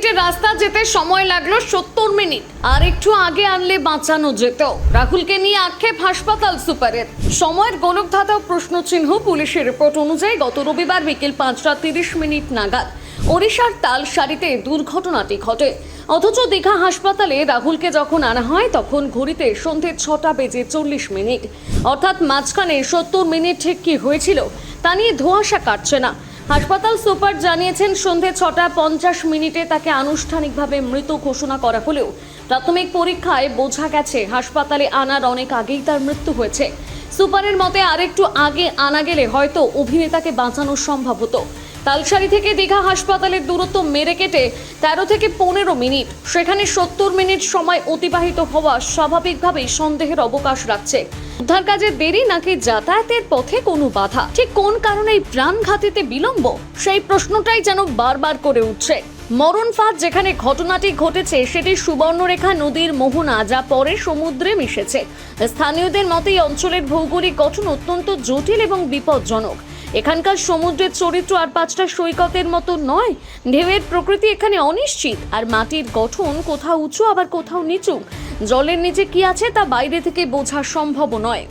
মিনিটের রাস্তা যেতে সময় লাগলো 70 মিনিট। আর একটু আগে আনলে বাঁচানো যেত। রাহুলকে নিয়ে আক্ষেপ হাসপাতাল সুপারের। সময়ের গোলকধাঁধাও প্রশ্নচিহ্ন। পুলিশের রিপোর্ট অনুযায়ী গত রবিবার বিকেল 5:30 নাগাদ ওড়িশার তালসারিতে দুর্ঘটনাটি ঘটে। অথচ দীঘা হাসপাতালে রাহুলকে যখন আনা হয় তখন ঘড়িতে সন্ধে 6:40 অর্থাৎ মাঝখানে 70 মিনিট ঠিক কি হয়েছিল তা নিয়ে ধোঁয়াশা কাটছে না। হাসপাতাল সুপার জানিয়েছেন সন্ধে 6:50 তাকে আনুষ্ঠানিকভাবে মৃত ঘোষণা করা হলেও প্রাথমিক পরীক্ষায় বোঝা গেছে হাসপাতালে আনার অনেক আগেই তার মৃত্যু হয়েছে। সুপারের মতে আরেকটু আগে আনা গেলে হয়তো অভিনেতাকে বাঁচানো সম্ভব হতো। তালসারি থেকে দীঘা হাসপাতালের দূরত্ব মেরে কেটে 13 থেকে 15 মিনিট, সেখানে 70 মিনিট সময় অতিবাহিত হওয়া স্বাভাবিকভাবেই সন্দেহের অবকাশ রাখছে। উদ্ধার কাজে দেরি নাকি যাতায়াতের পথে কোনো বাধা, ঠিক কোন কারণে প্রাণঘাতীতে বিলম্ব, সেই প্রশ্নটাই যেন বারবার করে উঠছে। মরণ ফাঁদ যেখানে ঘটনাটি ঘটেছে সেটি সুবর্ণরেখা নদীর মোহনা, যা পরে সমুদ্রে মিশেছে। স্থানীয়দের মতে এই অঞ্চলের ভৌগোলিক গঠন অত্যন্ত জটিল এবং বিপজ্জনক। এখানকার সমুদ্রের চরিত্র আর 5টা সৈকতের মতো নয়। ঢেউয়ের প্রকৃতি এখানে অনিশ্চিত, আর মাটির গঠন কোথাও উঁচু আবার কোথাও নিচু। জলের নিচে কি আছে তা বাইরে থেকে বোঝা সম্ভব নয়।